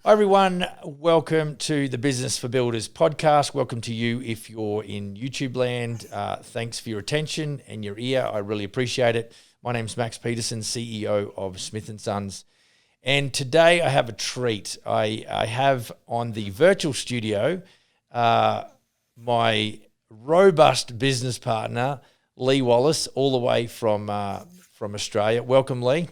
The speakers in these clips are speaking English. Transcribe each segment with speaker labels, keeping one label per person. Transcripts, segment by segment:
Speaker 1: Hi everyone, welcome to the Business for Builders podcast. Welcome to you if you're in YouTube land. Thanks for your attention and your ear. I really appreciate it. My name's Max Peterson, CEO of Smith & Sons. And today I have a treat. I have on the virtual studio my robust business partner, Leigh Wallis, all the way from Australia. Welcome, Leigh.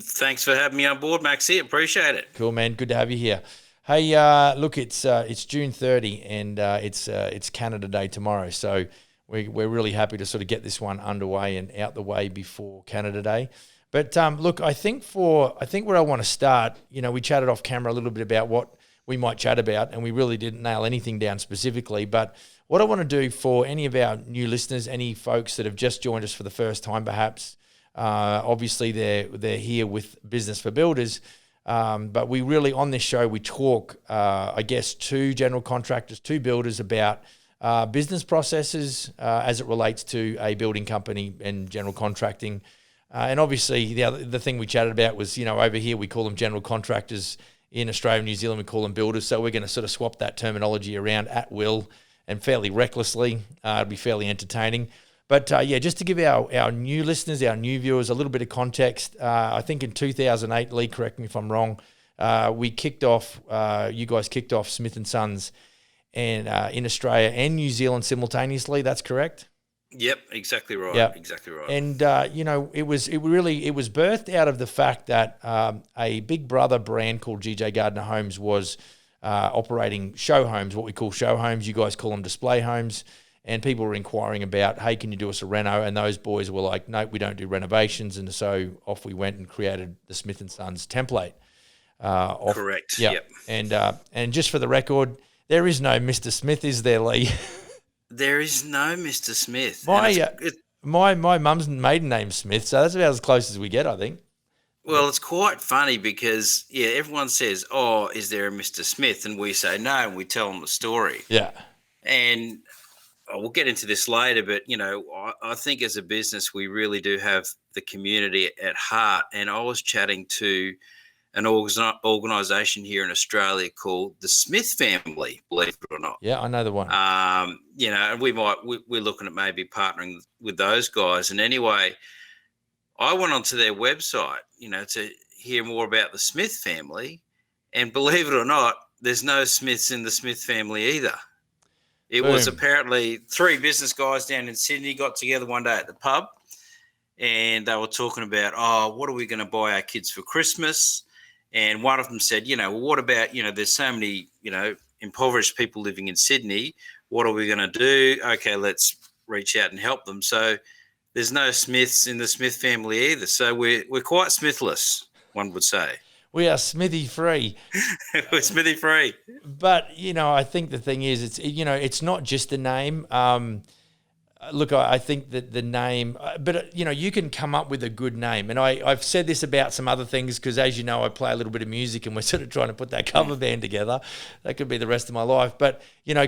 Speaker 2: Thanks for having me on board, Maxie. Appreciate it.
Speaker 1: Cool, man. Good to have you here. Hey, look, it's June 30 and it's Canada Day tomorrow. So we're really happy to sort of get this one underway and out the way before Canada Day. But look, I think where I want to start, we chatted off camera a little bit about what we might chat about, and we really didn't nail anything down specifically. But what I want to do for any of our new listeners, any folks that have just joined us for the first time, perhaps. Obviously, they're here with Business for Builders, but we really, on this show, we talk, to general contractors, to builders about business processes as it relates to a building company and general contracting. And obviously, the thing we chatted about was, over here we call them general contractors. In Australia and New Zealand, we call them builders. So we're going to sort of swap that terminology around at will and fairly recklessly. It'll be fairly entertaining. But just to give our new listeners, our new viewers, a little bit of context, I think in 2008, Leigh, correct me if I'm wrong, you guys kicked off Smith & Sons and in Australia and New Zealand simultaneously. That's correct?
Speaker 2: Yep, exactly right.
Speaker 1: Yep.
Speaker 2: Exactly right.
Speaker 1: And it was birthed out of the fact that a Big Brother brand called GJ Gardner Homes was operating show homes, what we call show homes. You guys call them display homes. And people were inquiring about, hey, can you do us a reno? And those boys were like, no, we don't do renovations. And so off we went and created the Smith & Sons template.
Speaker 2: Correct.
Speaker 1: Yeah.
Speaker 2: Yep.
Speaker 1: And just for the record, there is no Mr. Smith, is there, Leigh?
Speaker 2: There is no Mr. Smith.
Speaker 1: My mum's maiden name's Smith, so that's about as close as we get, I think.
Speaker 2: Well, it's quite funny because, everyone says, oh, is there a Mr. Smith? And we say no, and we tell them the story.
Speaker 1: Yeah.
Speaker 2: And we'll get into this later, but, I think as a business, we really do have the community at heart. And I was chatting to an organisation here in Australia called the Smith family, believe it or not.
Speaker 1: Yeah, I know the one.
Speaker 2: And we're looking at maybe partnering with those guys. And anyway, I went onto their website, to hear more about the Smith family. And believe it or not, there's no Smiths in the Smith family either. It
Speaker 1: Boom.
Speaker 2: was apparently three business guys down in Sydney got together one day at the pub, and they were talking about, what are we going to buy our kids for Christmas? And one of them said, well, what about, there's so many, impoverished people living in Sydney. What are we going to do? Okay, let's reach out and help them. So there's no Smiths in the Smith family either. So we're quite Smithless, one would say.
Speaker 1: We are Smithy free.
Speaker 2: We're Smithy free.
Speaker 1: But, I think the thing is, it's not just the name. Look, I think that the name, but, you can come up with a good name. And I've said this about some other things because, as you know, I play a little bit of music and we're sort of trying to put that cover band together. That could be the rest of my life. But,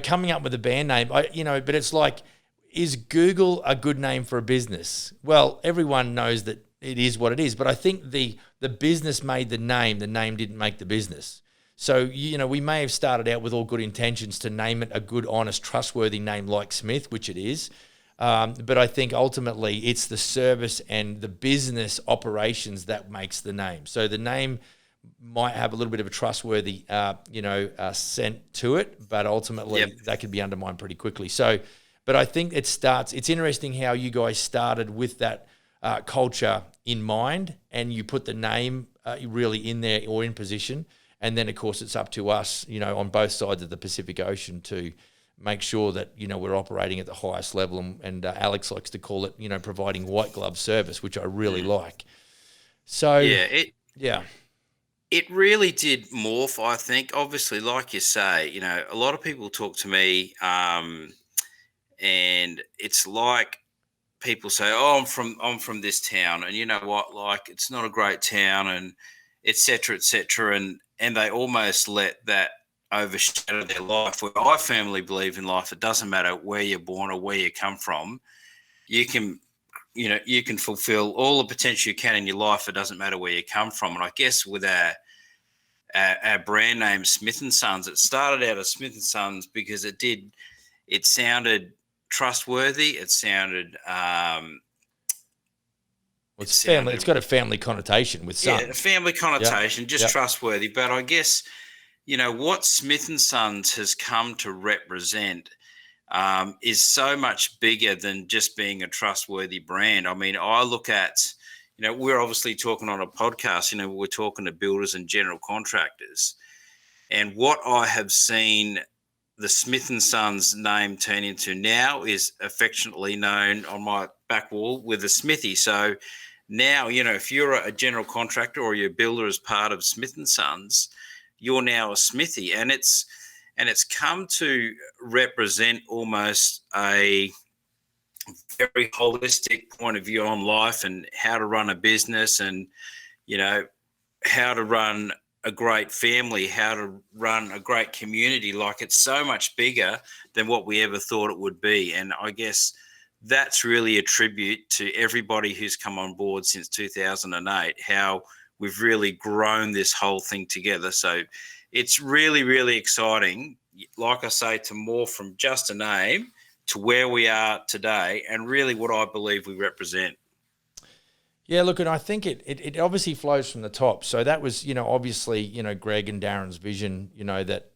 Speaker 1: coming up with a band name, but it's like, is Google a good name for a business? Well, everyone knows that it is what it is. But I think the business made the name didn't make the business. So, we may have started out with all good intentions to name it a good, honest, trustworthy name like Smith, which it is. But I think ultimately it's the service and the business operations that makes the name. So the name might have a little bit of a trustworthy, scent to it, but ultimately that could be undermined pretty quickly. So, but I think it's interesting how you guys started with that culture in mind, and you put the name really in there or in position. And then, of course, it's up to us, on both sides of the Pacific Ocean to make sure that, we're operating at the highest level. And Alex likes to call it, providing white glove service, which I really like. So,
Speaker 2: it really did morph, I think. Obviously, like you say, a lot of people talk to me and it's like people say, oh, I'm from this town. And you know what, like, it's not a great town and et cetera, and they almost let that overshadow their life. Where I firmly believe in life, it doesn't matter where you're born or where you come from. You can fulfill all the potential you can in your life. It doesn't matter where you come from. And I guess with our our brand name Smith and Sons. It started out as Smith and Sons because it sounded trustworthy. It sounded
Speaker 1: It's family. It's got a family connotation with
Speaker 2: a
Speaker 1: sons.
Speaker 2: family
Speaker 1: Yeah.
Speaker 2: connotation, just
Speaker 1: Yeah.
Speaker 2: trustworthy. But I guess, what Smith and Sons has come to represent is so much bigger than just being a trustworthy brand. I mean, I look at, we're obviously talking on a podcast, we're talking to builders and general contractors. And what I have seen the Smith and Sons name turn into now is affectionately known on my back wall with a Smithy. So now, if you're a general contractor or you're a builder as part of Smith and Sons, you're now a Smithy. And it's come to represent almost a very holistic point of view on life and how to run a business and, how to run a great family, how to run a great community. Like, it's so much bigger than what we ever thought it would be. And I guess that's really a tribute to everybody who's come on board since 2008, how we've really grown this whole thing together. So it's really, really exciting. Like I say, to morph from just a name to where we are today and really what I believe we represent.
Speaker 1: Yeah, look, and I think it obviously flows from the top. So that was, obviously, Greg and Darren's vision, that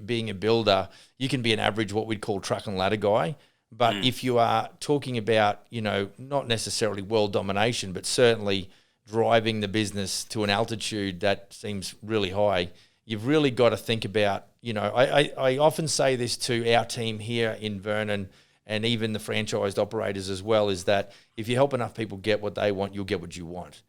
Speaker 1: being a builder, you can be an average, what we'd call truck and ladder guy. But if you are talking about, not necessarily world domination, but certainly driving the business to an altitude that seems really high, you've really got to think about, I often say this to our team here in Vernon and even the franchised operators as well, is that if you help enough people get what they want, you'll get what you want.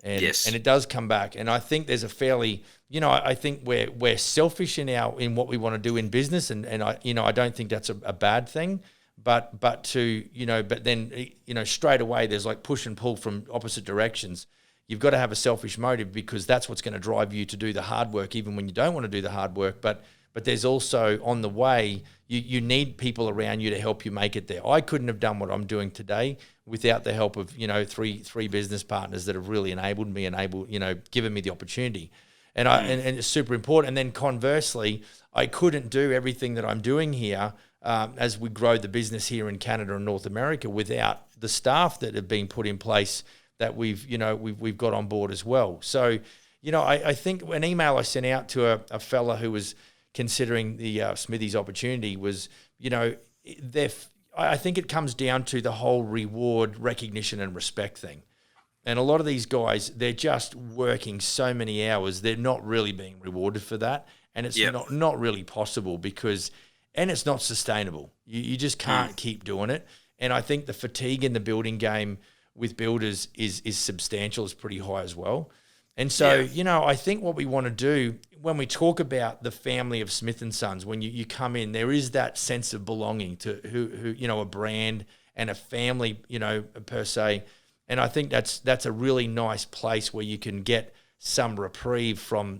Speaker 1: And
Speaker 2: Yes.
Speaker 1: and it does come back. And I think there's a fairly, I think we're selfish in what we want to do in business, and I don't think that's a bad thing. But then straight away there's like push and pull from opposite directions. You've got to have a selfish motive because that's what's going to drive you to do the hard work, even when you don't want to do the hard work. But there's also on the way, you need people around you to help you make it there. I couldn't have done what I'm doing today without the help of three business partners that have really enabled me, given me the opportunity, and it's super important. And then conversely, I couldn't do everything that I'm doing here as we grow the business here in Canada and North America without the staff that have been put in place that we've got on board as well. So I think an email I sent out to a fella who was considering the Smithies opportunity was, I think it comes down to the whole reward, recognition and respect thing. And a lot of these guys, they're just working so many hours, they're not really being rewarded for that. And it's not really possible and it's not sustainable. You just can't keep doing it. And I think the fatigue in the building game with builders is substantial, is pretty high as well. And so, I think what we want to do when we talk about the family of Smith and Sons, when you come in, there is that sense of belonging to who a brand and a family, per se. And I think that's a really nice place where you can get some reprieve from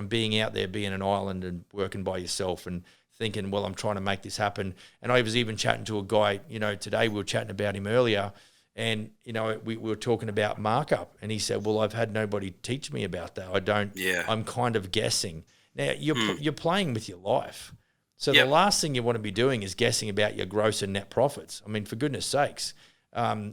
Speaker 1: being out there, being an island and working by yourself and thinking, well, I'm trying to make this happen. And I was even chatting to a guy, today we were chatting about him earlier. And, we were talking about markup and he said, well, I've had nobody teach me about that. I'm kind of guessing. Now you're playing with your life. So the last thing you want to be doing is guessing about your gross and net profits. I mean, for goodness sakes. I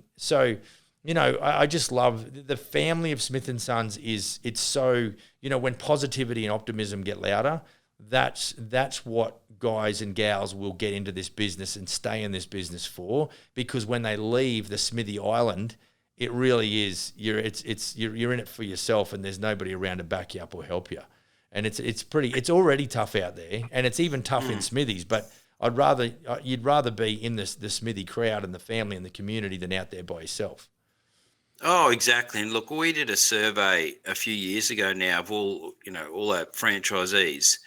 Speaker 1: just love the family of Smith and Sons it's so, when positivity and optimism get louder, that's what guys and gals will get into this business and stay in this business for, because when they leave the Smithy Island, it really is you're in it for yourself and there's nobody around to back you up or help you. And it's already tough out there, and it's even tough in Smithies, but you'd rather be in the Smithy crowd and the family and the community than out there by yourself.
Speaker 2: Oh, exactly. And look, we did a survey a few years ago now of all our franchisees.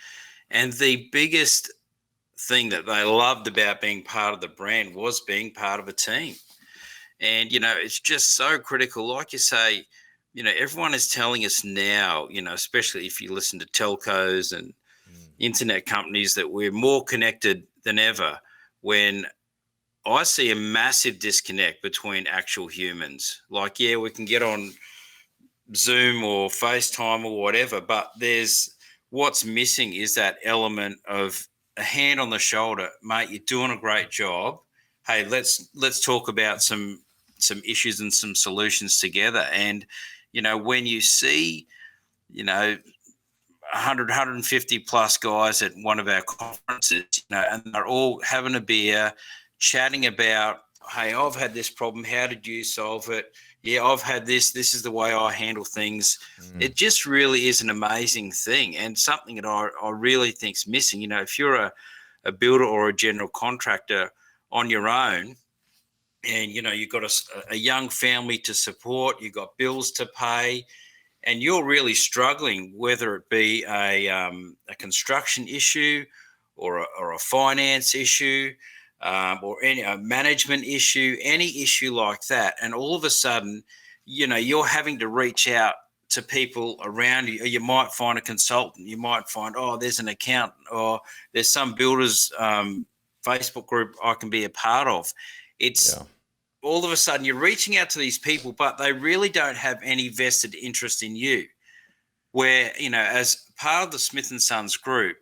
Speaker 2: And the biggest thing that they loved about being part of the brand was being part of a team. And, it's just so critical. Like you say, everyone is telling us now, especially if you listen to telcos and internet companies, that we're more connected than ever, when I see a massive disconnect between actual humans. Like, we can get on Zoom or FaceTime or whatever, but there's what's missing is that element of a hand on the shoulder, mate. You're doing a great job. Hey, let's talk about some issues and some solutions together. And when you see 150 plus guys at one of our conferences, and they're all having a beer, chatting about, hey, I've had this problem. How did you solve it? Yeah, I've had this. This is the way I handle things. It just really is an amazing thing, and something that I really think's missing. If you're a builder or a general contractor on your own, and you've got a young family to support, you've got bills to pay, and you're really struggling, whether it be a construction issue or a finance issue, or any management issue, any issue like that, and all of a sudden, you're having to reach out to people around you. You might find a consultant. You might find, there's an accountant, or there's some builders Facebook group I can be a part of. It's all of a sudden you're reaching out to these people, but they really don't have any vested interest in you. Where, as part of the Smith & Sons group,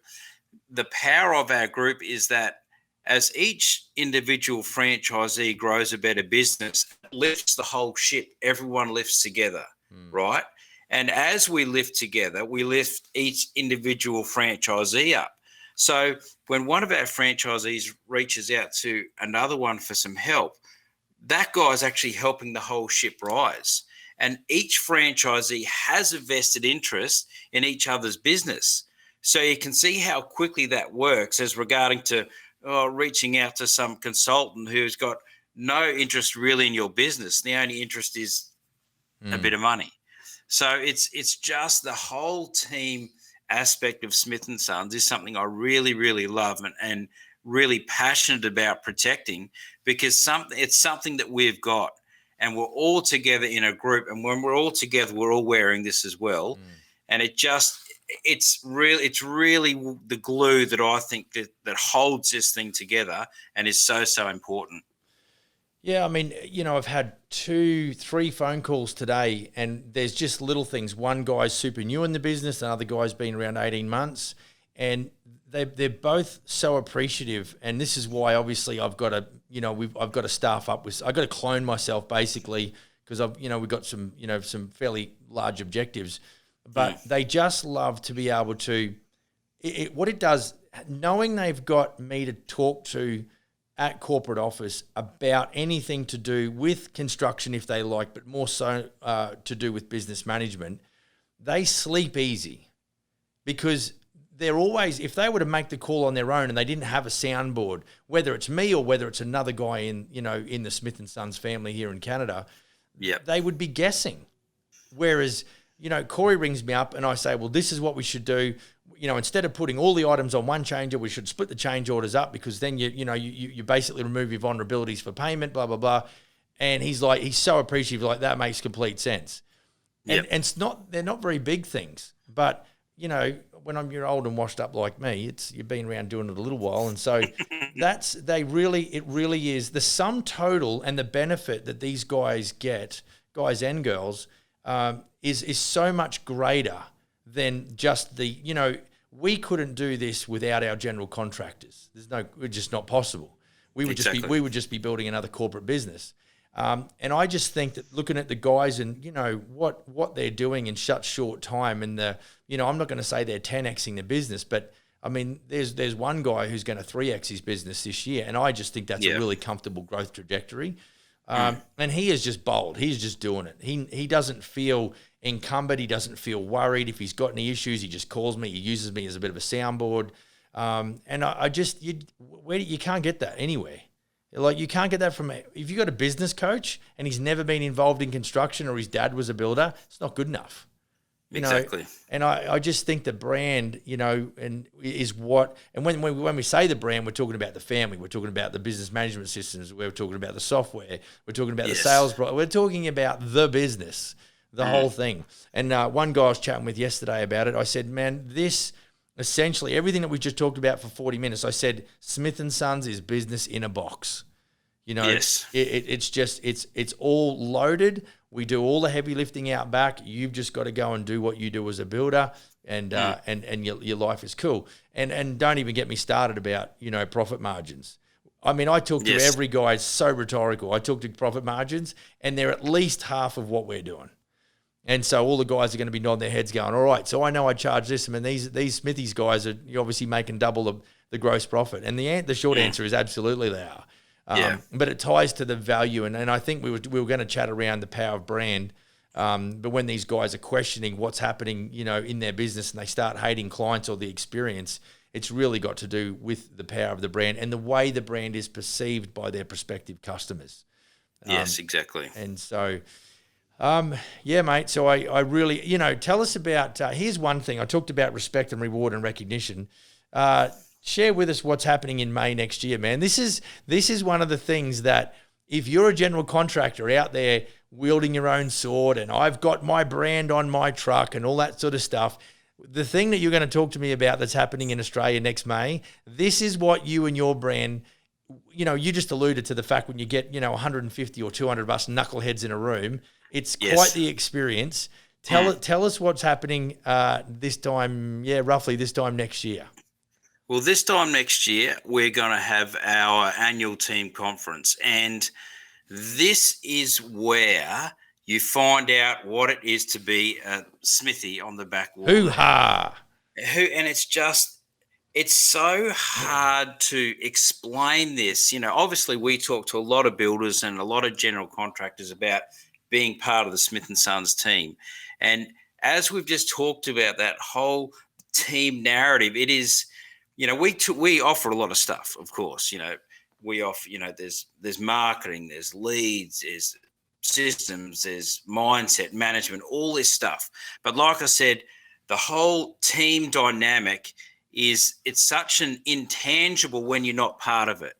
Speaker 2: the power of our group is that as each individual franchisee grows a better business, it lifts the whole ship. Everyone lifts together, right? And as we lift together, we lift each individual franchisee up. So when one of our franchisees reaches out to another one for some help, that guy's actually helping the whole ship rise. And each franchisee has a vested interest in each other's business. So you can see how quickly that works as regarding to reaching out to some consultant who's got no interest really in your business. The only interest is a bit of money. So it's just the whole team aspect of Smith & Sons is something I really, really love and really passionate about protecting, because it's something that we've got, and we're all together in a group. And when we're all together, we're all wearing this as well. And it's really the glue that I think that holds this thing together and is so important.
Speaker 1: Yeah, I mean, I've had 2-3 phone calls today, and there's just little things. One guy's super new in the business, another guy's been around 18 months, and they're both so appreciative. And this is why, obviously, I've got to, I've got to staff up with. I've got to clone myself basically, because we've got some, some fairly large objectives. But they just love to be able to. What it does, knowing they've got me to talk to at corporate office about anything to do with construction if they like, but more so to do with business management, they sleep easy, because they're always, if they were to make the call on their own and they didn't have a soundboard, whether it's me or whether it's another guy in the Smith & Sons family here in Canada, they would be guessing. Whereas, Corey rings me up and I say, well, this is what we should do. Instead of putting all the items on one changer, we should split the change orders up, because then you basically remove your vulnerabilities for payment, blah, blah, blah. And he's so appreciative, like that makes complete sense. And they're not very big things, but when you're old and washed up like me, you've been around doing it a little while. And so it really is the sum total, and the benefit that these guys get, guys and girls, is so much greater than just we couldn't do this without our general contractors. It's just not possible. We would just be building another corporate business. And I just think that looking at the guys and, what they're doing in such short time, and I'm not going to say they're 10xing the business, but I mean, there's one guy who's going to 3x his business this year. And I just think that's a really comfortable growth trajectory. And he is just bold. He's just doing it. He doesn't feel encumbered. He doesn't feel worried. If he's got any issues, he just calls me. He uses me as a bit of a soundboard. And you can't get that anywhere. Like, you can't get that from, if you've got a business coach and he's never been involved in construction, or his dad was a builder, it's not good enough.
Speaker 2: Exactly.
Speaker 1: And I just think the brand, and is what, and when we say the brand, we're talking about the family, we're talking about the business management systems, we're talking about the software, we're talking about the sales, we're talking about the business, the whole thing. And one guy I was chatting with yesterday about it, I said, man, this essentially everything that we just talked about for 40 minutes, I said, Smith & Sons is business in a box.
Speaker 2: Yes.
Speaker 1: It's all loaded. We do all the heavy lifting out back. You've just got to go and do what you do as a builder, and your life is cool. And don't even get me started about profit margins. I mean, I talk to every guy. It's so rhetorical. I talk to profit margins, and they're at least half of what we're doing. And so all the guys are going to be nodding their heads, going, "All right, so I know I charge this." I mean, these Smithies guys are obviously making double the gross profit. And the short answer is absolutely they are. But it ties to the value, and I think we were going to chat around the power of brand. But when these guys are questioning what's happening, in their business, and they start hating clients or the experience, it's really got to do with the power of the brand and the way the brand is perceived by their prospective customers.
Speaker 2: Yes, exactly.
Speaker 1: And so, yeah, mate. So I really, tell us about. Here's one thing I talked about: respect and reward and recognition. Share with us what's happening in May next year, man. This is one of the things that if you're a general contractor out there wielding your own sword, and I've got my brand on my truck and all that sort of stuff, the thing that you're going to talk to me about that's happening in Australia next May, this is what you and your brand, you just alluded to the fact when you get, 150 or 200 of us knuckleheads in a room, it's quite the experience. Tell us what's happening this time, roughly this time next year.
Speaker 2: Well, this time next year, we're going to have our annual team conference. And this is where you find out what it is to be a smithy on the back wall.
Speaker 1: Hoo-ha!
Speaker 2: And it's so hard to explain this. Obviously we talk to a lot of builders and a lot of general contractors about being part of the Smith & Sons team. And as we've just talked about that whole team narrative, it is... we offer a lot of stuff, of course. We offer, there's marketing, there's leads, there's systems, there's mindset, management, all this stuff. But like I said, the whole team dynamic it's such an intangible when you're not part of it.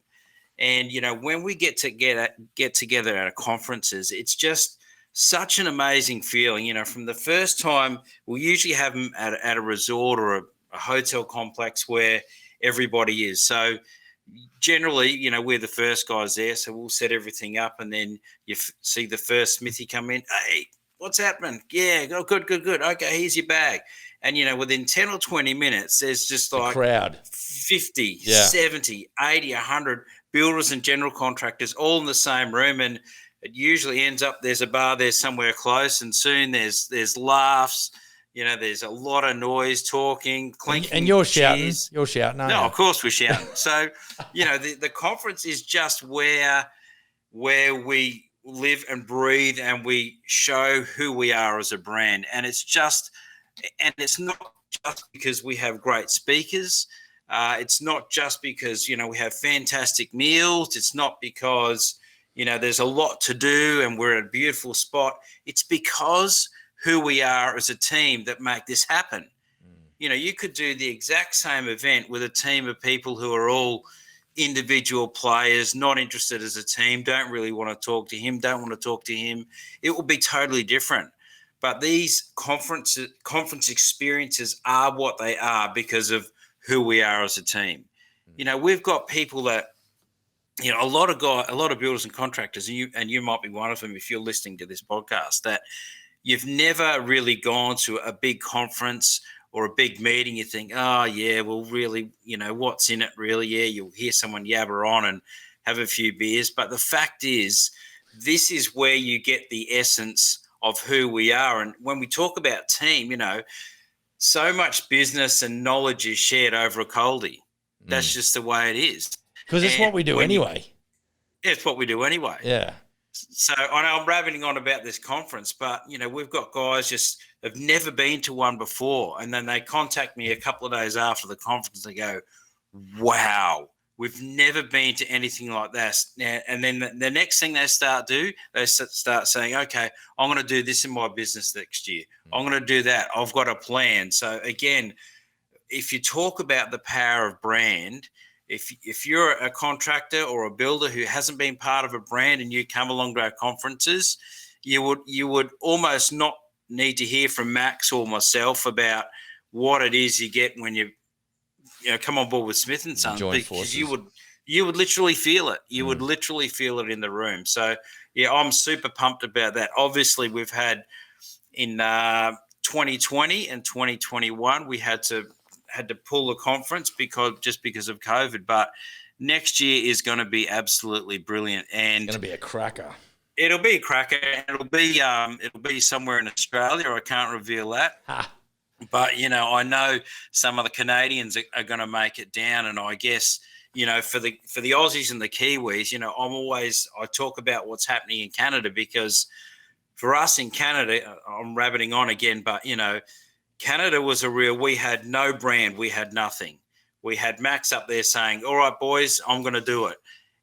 Speaker 2: And, when we get together at conferences, it's just such an amazing feeling. From the first time, we'll usually have them at a resort or a hotel complex where everybody is. So generally, we're the first guys there, so we'll set everything up, and then you see the first smithy come in. Hey, what's happening? Yeah, good. Okay, here's your bag. And, within 10 or 20 minutes, there's just like
Speaker 1: crowd.
Speaker 2: 50, 70, 80, 100 builders and general contractors all in the same room. And it usually ends up there's a bar there somewhere close, and soon there's laughs. There's a lot of noise, talking, clinking.
Speaker 1: And you're
Speaker 2: cheers.
Speaker 1: shouting. You're shouting.
Speaker 2: No, of course we're shouting. So, the conference is just where we live and breathe, and we show who we are as a brand. And it's not just because we have great speakers. It's not just because, we have fantastic meals. It's not because, there's a lot to do and we're at a beautiful spot. It's because who we are as a team that make this happen. You could do the exact same event with a team of people who are all individual players, not interested as a team, don't really want to talk to him, don't want to talk to him. It will be totally different. But these conference experiences are what they are because of who we are as a team. We've got people that, a lot of builders and contractors, and you might be one of them if you're listening to this podcast, that you've never really gone to a big conference or a big meeting. You think, oh, yeah, well, really, what's in it really? Yeah, you'll hear someone yabber on and have a few beers. But the fact is, this is where you get the essence of who we are. And when we talk about team, so much business and knowledge is shared over a coldie. That's just the way it is.
Speaker 1: Because it's what we do anyway.
Speaker 2: It's what we do anyway.
Speaker 1: Yeah.
Speaker 2: So I know I'm rabbiting on about this conference, but, we've got guys just have never been to one before. And then they contact me a couple of days after the conference. They go, wow, we've never been to anything like this. And then the next thing they start saying, okay, I'm going to do this in my business next year. I'm going to do that. I've got a plan. So again, if you talk about the power of brand, if you're a contractor or a builder who hasn't been part of a brand and you come along to our conferences, you would almost not need to hear from Max or myself about what it is you get when you come on board with Smith & Sons, because you would literally feel it. You would literally feel it in the room. So, yeah, I'm super pumped about that. Obviously, we've had in 2020 and 2021, we had to pull the conference because of COVID. But next year is going to be absolutely brilliant, and
Speaker 1: It's going to be a cracker.
Speaker 2: it'll be a cracker. It'll be somewhere in Australia. I can't reveal that.
Speaker 1: Ha.
Speaker 2: But, I know some of the Canadians are going to make it down. And I guess, for the Aussies and the Kiwis, I talk about what's happening in Canada, because for us in Canada, I'm rabbiting on again, but, Canada was we had no brand. We had nothing. We had Max up there saying, all right, boys, I'm going to do it.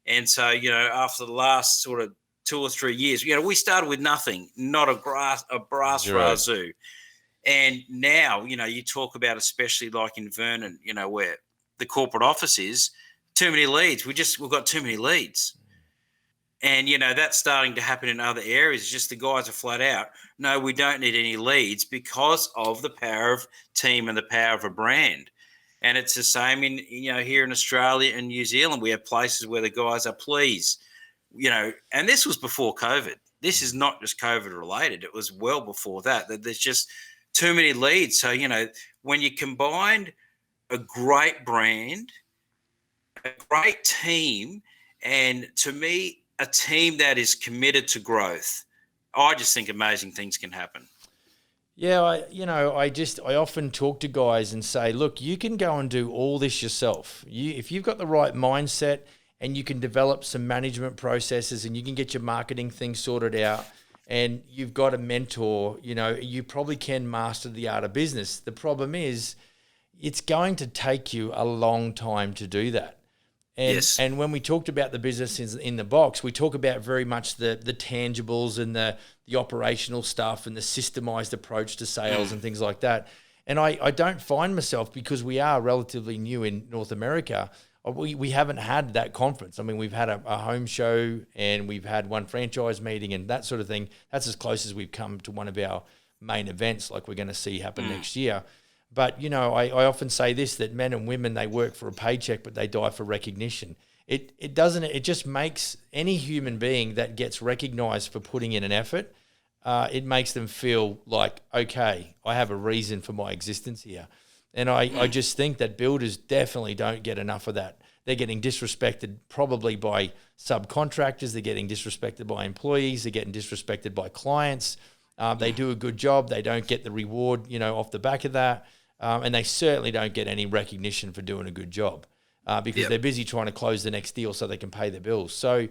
Speaker 2: And so, after the last sort of 2 or 3 years, we started with nothing, not a brass
Speaker 1: Zero.
Speaker 2: razoo. And now, you talk about, especially like in Vernon, where the corporate office is, too many leads. We've got too many leads. And, that's starting to happen in other areas. Just the guys are flat out, no, we don't need any leads, because of the power of team and the power of a brand. And it's the same in, here in Australia and New Zealand. We have places where the guys are, please, and this was before COVID. This is not just COVID related. It was well before that there's just too many leads. So, when you combine a great brand, a great team, and to me, a team that is committed to growth, I just think amazing things can happen.
Speaker 1: Yeah, I often talk to guys and say, look, you can go and do all this yourself. If you've got the right mindset and you can develop some management processes and you can get your marketing thing sorted out, and you've got a mentor, you probably can master the art of business. The problem is it's going to take you a long time to do that. And,
Speaker 2: yes.
Speaker 1: And when we talked about the business in the box, we talk about very much the tangibles and the operational stuff and the systemized approach to sales and things like that. And I don't find myself, because we are relatively new in North America, we haven't had that conference. I mean, we've had a home show and we've had one franchise meeting and that sort of thing. That's as close as we've come to one of our main events like we're going to see happen next year. But, I often say this, that men and women, they work for a paycheck, but they die for recognition. It just makes any human being that gets recognized for putting in an effort, it makes them feel like, okay, I have a reason for my existence here. And I just think that builders definitely don't get enough of that. They're getting disrespected probably by subcontractors. They're getting disrespected by employees. They're getting disrespected by clients. They do a good job. They don't get the reward, off the back of that. And they certainly don't get any recognition for doing a good job because they're busy trying to close the next deal so they can pay their bills. So,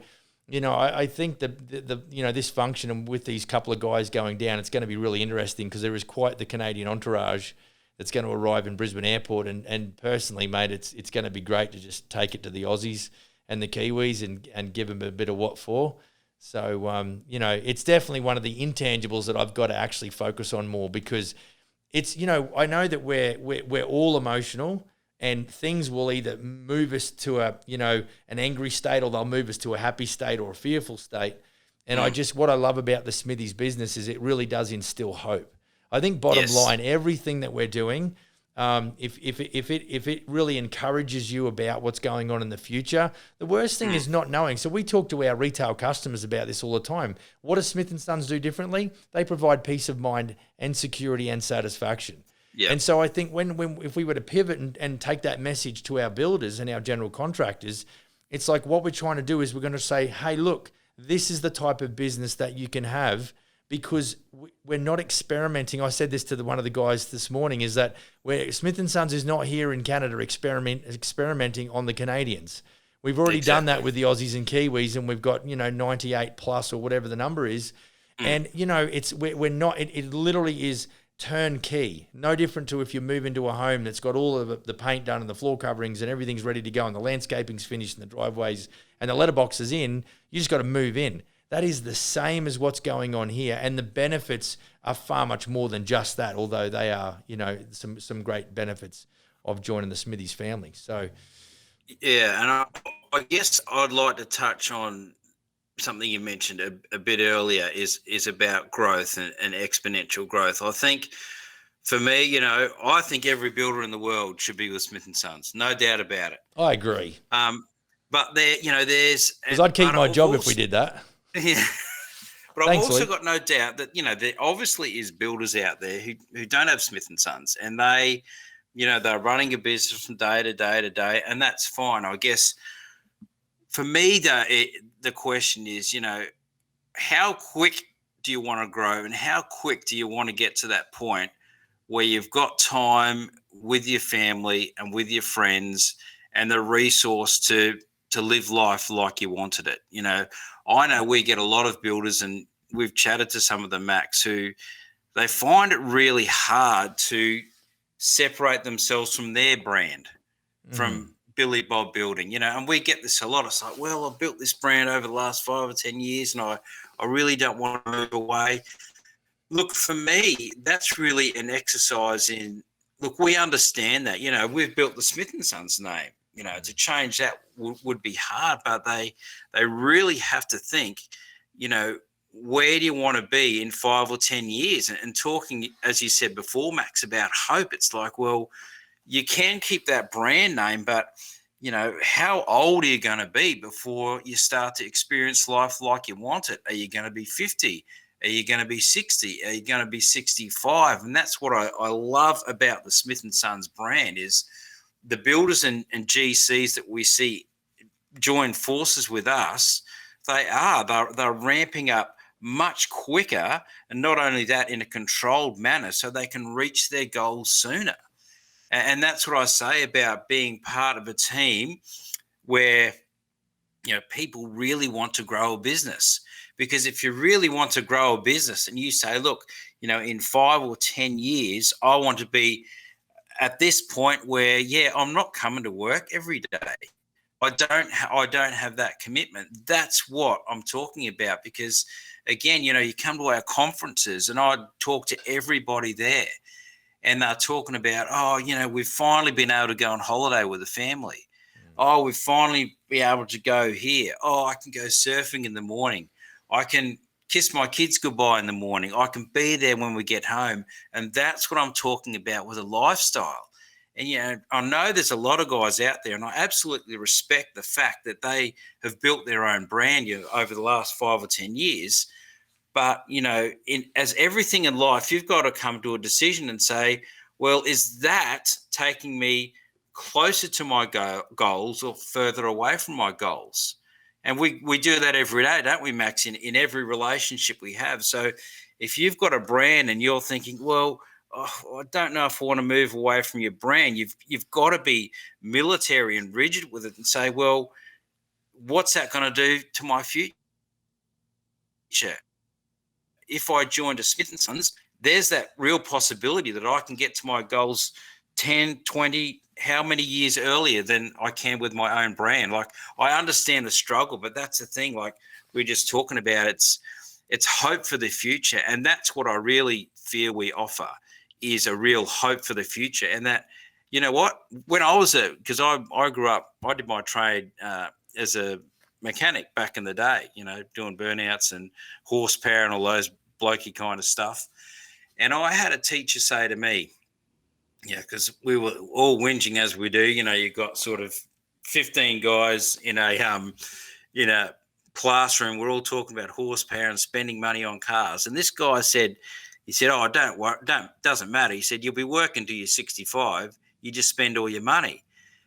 Speaker 1: I think that this function, and with these couple of guys going down, it's going to be really interesting, because there is quite the Canadian entourage that's going to arrive in Brisbane Airport. And personally, mate, it's going to be great to just take it to the Aussies and the Kiwis and give them a bit of what for. So, it's definitely one of the intangibles that I've got to actually focus on more, because it's, I know that we're all emotional, and things will either move us to an angry state, or they'll move us to a happy state or a fearful state. And what I love about the Smithies business is it really does instill hope. I think bottom line, everything that we're doing, if it really encourages you about what's going on in the future, the worst thing is not knowing. So we talk to our retail customers about this all the time. What does Smith & Sons do differently? They provide peace of mind and security and satisfaction. Yep. And so I think if we were to pivot and take that message to our builders and our general contractors, it's like what we're trying to do is we're going to say, hey, look, this is the type of business that you can have, because we're not experimenting. I said this to one of the guys this morning, is that Smith & Sons is not here in Canada experimenting on the Canadians. We've already done that with the Aussies and Kiwis, and we've got, 98 plus or whatever the number is. And, we're not, it literally is turnkey. No different to if you move into a home that's got all of the paint done and the floor coverings and everything's ready to go and the landscaping's finished and the driveways and the letterbox is in. You just got to move in. That is the same as what's going on here, and the benefits are far much more than just that, although they are, some great benefits of joining the Smithies family. So,
Speaker 2: yeah, and I guess I'd like to touch on something you mentioned a bit earlier is about growth and exponential growth. I think for me, I think every builder in the world should be with Smith & Sons, no doubt about it.
Speaker 1: I agree.
Speaker 2: But there, there's
Speaker 1: Because I'd keep
Speaker 2: but
Speaker 1: my
Speaker 2: I've
Speaker 1: job if we
Speaker 2: also,
Speaker 1: did that.
Speaker 2: yeah. But I've
Speaker 1: Thanks,
Speaker 2: also
Speaker 1: Lee.
Speaker 2: got no doubt that there obviously is builders out there who don't have Smith and Sons, and they're running a business from day to day to day, and that's fine. I guess for me, the question is, how quick do you want to grow, and how quick do you want to get to that point where you've got time with your family and with your friends and the resource to live life like you wanted it. I know we get a lot of builders, and we've chatted to some of the Macs who they find it really hard to separate themselves from their brand, from Billy Bob Building, and we get this a lot. It's like, well, I've built this brand over the last 5 or 10 years and I really don't want to move away. Look, for me, that's really an exercise in, look, we understand that, we've built the Smith & Sons name, to change that would be hard, but they really have to think, where do you want to be in 5 or 10 years? And talking, as you said before, Max, about hope, it's like, well, you can keep that brand name, but, how old are you going to be before you start to experience life like you want it? Are you going to be 50? Are you going to be 60? Are you going to be 65? And that's what I love about the Smith & Sons brand is the builders and GCs that we see join forces with us. They're ramping up much quicker, and not only that, in a controlled manner, so they can reach their goals sooner. And that's what I say about being part of a team where people really want to grow a business. Because if you really want to grow a business and you say, look, in 5 or 10 years, I want to be at this point where, I'm not coming to work every day. I don't have that commitment. That's what I'm talking about. Because again, you come to our conferences and I talk to everybody there and they're talking about, we've finally been able to go on holiday with the family. Oh, we've finally been able to go here. Oh, I can go surfing in the morning. I can kiss my kids goodbye in the morning. I can be there when we get home. And that's what I'm talking about with a lifestyle. And, I know there's a lot of guys out there, and I absolutely respect the fact that they have built their own brand over the last 5 or 10 years. But, as everything in life, you've got to come to a decision and say, well, is that taking me closer to my goals or further away from my goals? And we do that every day, don't we, Max, in every relationship we have. So if you've got a brand and you're thinking, well, I don't know if I want to move away from your brand, you've got to be military and rigid with it and say, well, what's that going to do to my future? If I joined a Smith & Sons, there's that real possibility that I can get to my goals 10, 20, how many years earlier than I can with my own brand. Like, I understand the struggle, but that's the thing, like we're just talking about, it's hope for the future. And that's what I really feel we offer, is a real hope for the future. And that, you know what, when I was because I grew up, I did my trade as a mechanic back in the day, doing burnouts and horsepower and all those blokey kind of stuff. And I had a teacher say to me, because we were all whinging as we do, you've got sort of 15 guys in a classroom. We're all talking about horsepower and spending money on cars. And this guy said, oh, doesn't matter. He said, you'll be working till you're 65. You just spend all your money.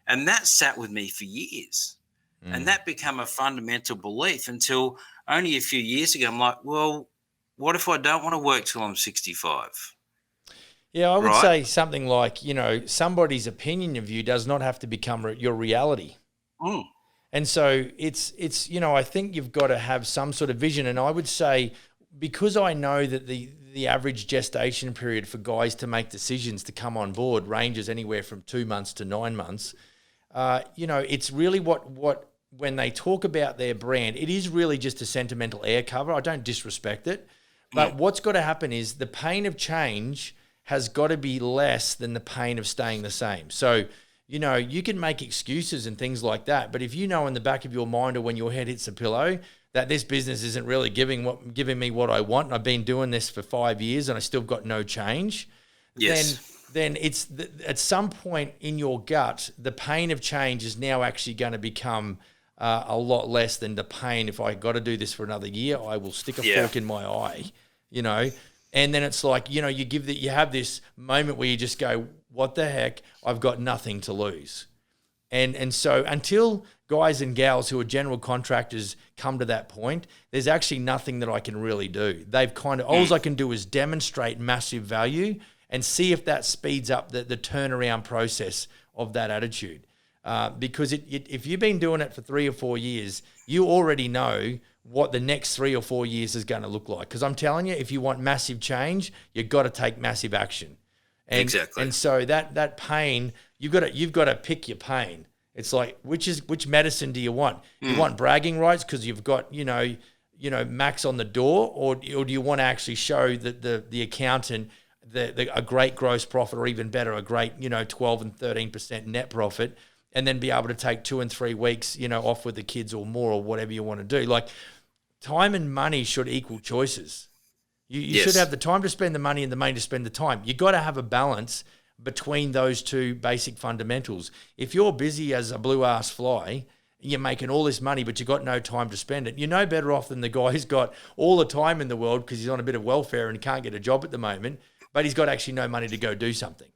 Speaker 2: And that sat with me for years. And that became a fundamental belief until only a few years ago. I'm like, well, what if I don't want to work till I'm 65?
Speaker 1: Yeah, I would say something like, somebody's opinion of you does not have to become your reality. And so it's I think you've got to have some sort of vision. And I would say, because I know that the average gestation period for guys to make decisions to come on board ranges anywhere from 2 months to 9 months, it's really what when they talk about their brand, it is really just a sentimental air cover. I don't disrespect it. But what's got to happen is the pain of change has got to be less than the pain of staying the same. So, you can make excuses and things like that, but if in the back of your mind or when your head hits a pillow that this business isn't really giving me what I want, and I've been doing this for 5 years and I still got no change, then it's at some point in your gut, the pain of change is now actually going to become a lot less than the pain. If I got to do this for another year, I will stick a fork in my eye, you know. And then it's like, you know, you have this moment where you just go, what the heck? I've got nothing to lose. And so until guys and gals who are general contractors come to that point, there's actually nothing that I can really do. They've kind of, all I can do is demonstrate massive value and see if that speeds up the turnaround process of that attitude. Because if you've been doing it for 3 or 4 years, you already know what the next 3 or 4 years is going to look like. Because I'm telling you, if you want massive change, you've got to take massive action.
Speaker 2: Exactly.
Speaker 1: And so that pain, you've got to pick your pain. It's like, which medicine do you want? You want bragging rights because you've got, you know, max on the door, or do you want to actually show the accountant a great gross profit, or even better, a great, you know, 12 and 13% net profit, and then be able to take 2 and 3 weeks, you know, off with the kids or more, or whatever you want to do. Like, time and money should equal choices. You should have the time to spend the money and the money to spend the time. You got to have a balance between those two basic fundamentals. If you're busy as a blue ass fly, you're making all this money, but you've got no time to spend it, you're no better off than the guy who's got all the time in the world because he's on a bit of welfare and can't get a job at the moment, but he's got actually no money to go do something.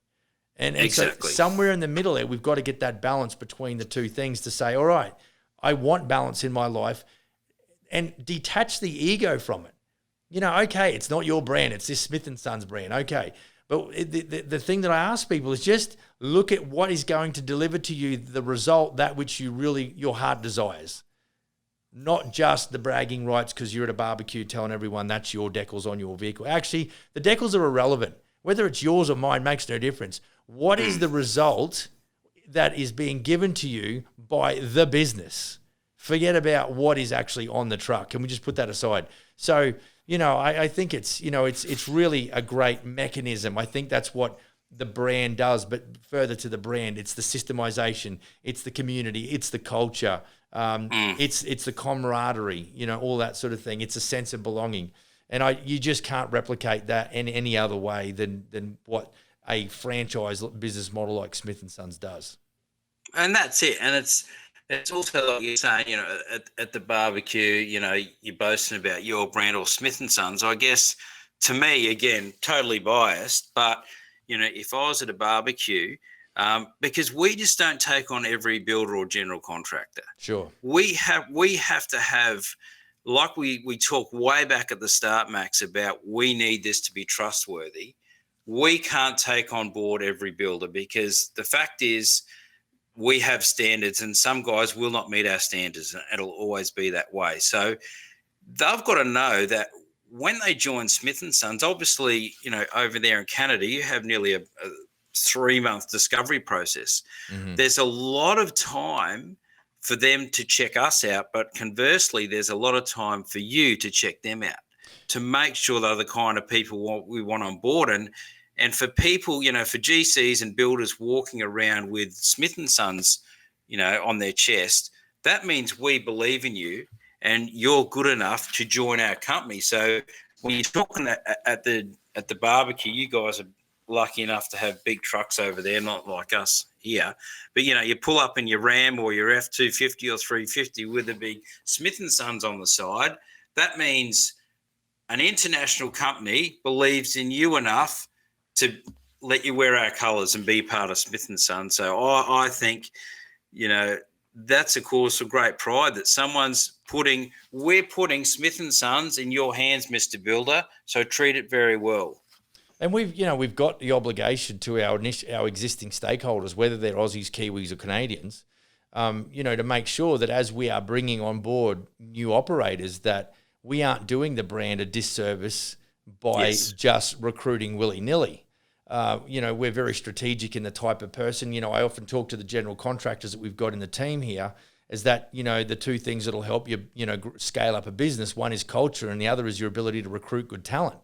Speaker 1: And
Speaker 2: Exactly.
Speaker 1: So somewhere in the middle there, we've got to get that balance between the two things to say, all right, I want balance in my life, and detach the ego from it. You know, okay, it's not your brand, it's this Smith & Sons brand, okay. But the thing that I ask people is just look at what is going to deliver to you the result, that which your heart desires. Not just the bragging rights because you're at a barbecue telling everyone that's your decals on your vehicle. Actually, the decals are irrelevant. Whether it's yours or mine makes no difference. What is the result that is being given to you by the business? Forget about what is actually on the truck. Can we just put that aside? So, you know, I think it's, you know, it's really a great mechanism. I think that's what the brand does, but further to the brand, it's the systemization, it's the community, it's the culture, it's the camaraderie, you know, all that sort of thing. It's a sense of belonging. And you just can't replicate that in any other way than what a franchise business model like Smith & Sons does.
Speaker 2: And that's it. And it's also like you're saying, you know, at the barbecue, you know, you're boasting about your brand or Smith & Sons. I guess, to me, again, totally biased, but, you know, if I was at a barbecue, because we just don't take on every builder or general contractor.
Speaker 1: Sure.
Speaker 2: We have to have, like we talked way back at the start, Max, about we need this to be trustworthy. We can't take on board every builder because the fact is, we have standards and some guys will not meet our standards, and it'll always be that way. So they've got to know that when they join Smith & Sons, obviously, you know, over there in Canada, you have nearly a 3-month discovery process. Mm-hmm. There's a lot of time for them to check us out, but conversely, there's a lot of time for you to check them out to make sure they're the kind of people we want on board. And for people, you know, for GCs and builders walking around with Smith & Sons, you know, on their chest, that means we believe in you and you're good enough to join our company. So when you're talking at the barbecue, you guys are lucky enough to have big trucks over there, not like us here. But, you know, you pull up in your Ram or your F-250 or 350 with a big Smith & Sons on the side. That means an international company believes in you enough to let you wear our colours and be part of Smith & Sons. So I think, you know, that's a cause for great pride that we're putting Smith & Sons in your hands, Mr. Builder, so treat it very well.
Speaker 1: And we've got the obligation to our existing stakeholders, whether they're Aussies, Kiwis or Canadians, you know, to make sure that as we are bringing on board new operators, that we aren't doing the brand a disservice by just recruiting willy-nilly. You know, we're very strategic in the type of person. You know, I often talk to the general contractors that we've got in the team here, is that, you know, the two things that'll help you, you know, scale up a business, one is culture and the other is your ability to recruit good talent.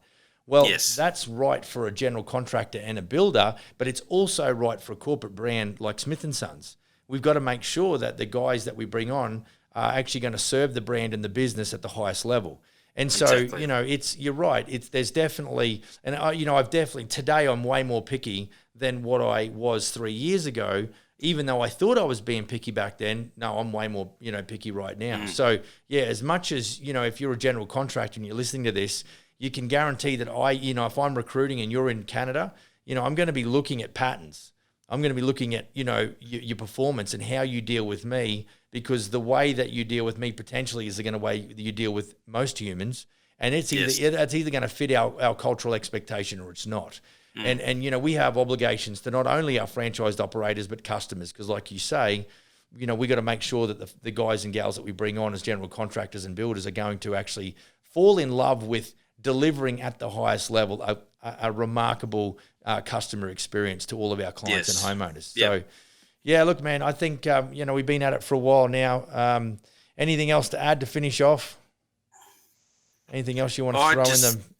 Speaker 1: Well, that's right for a general contractor and a builder, but it's also right for a corporate brand like Smith & Sons. We've got to make sure that the guys that we bring on are actually going to serve the brand and the business at the highest level. And so, you know, you're right. There's definitely, and you know, today I'm way more picky than what I was 3 years ago, even though I thought I was being picky back then, no, I'm way more, picky right now. So yeah, as much as, if you're a general contractor and you're listening to this, you can guarantee that if I'm recruiting and you're in Canada, I'm going to be looking at patterns. I'm going to be looking at, your performance and how you deal with me, because the way that you deal with me potentially is the kind of way that you deal with most humans. And it's either going to fit our cultural expectation or it's not. And we have obligations to not only our franchised operators, but customers. Because like you say, we got to make sure that the guys and gals that we bring on as general contractors and builders are going to actually fall in love with delivering at the highest level a remarkable customer experience to all of our clients and homeowners. Yep. So, yeah, look, man, I think, we've been at it for a while now. Anything else to add to finish off? Anything else you want to throw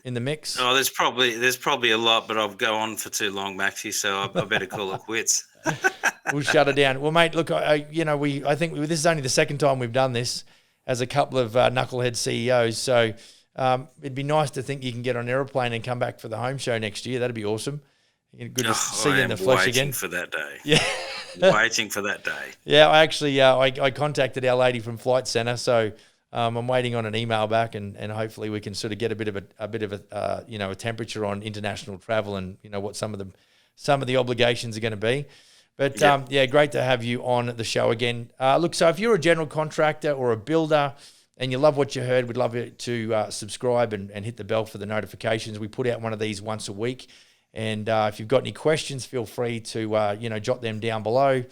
Speaker 1: in the mix?
Speaker 2: Oh, there's probably a lot, but I'll go on for too long, Maxie, so I better call it quits.
Speaker 1: We'll shut it down. Well, mate, look, I think this is only the second time we've done this as a couple of knucklehead CEOs, so it'd be nice to think you can get on an aeroplane and come back for the home show next year. That'd be awesome. Good to see you in the flesh again.
Speaker 2: Waiting for that day.
Speaker 1: Yeah.
Speaker 2: Waiting for that day.
Speaker 1: Yeah, I actually I contacted our lady from Flight Centre, so I'm waiting on an email back, and hopefully we can sort of get a bit of a temperature on international travel and what some of the obligations are going to be. But great to have you on the show again. Look, so if you're a general contractor or a builder and you love what you heard, we'd love you to subscribe and hit the bell for the notifications. We put out one of these once a week. And if you've got any questions, feel free to jot them down below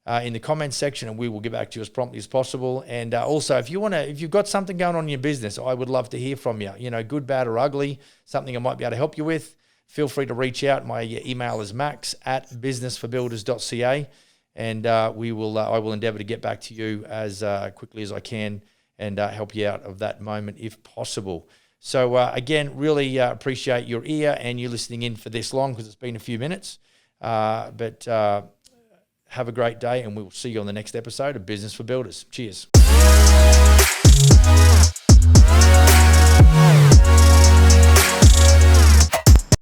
Speaker 1: in the comments section, and we will get back to you as promptly as possible. And also, if you've got something going on in your business, I would love to hear from you. Good, bad, or ugly, something I might be able to help you with. Feel free to reach out. My email is max@businessforbuilders.ca, and I will endeavour to get back to you as quickly as I can and help you out of that moment if possible. So, again, really appreciate your ear and you listening in for this long, because it's been a few minutes. But have a great day, and we'll see you on the next episode of Business for Builders. Cheers.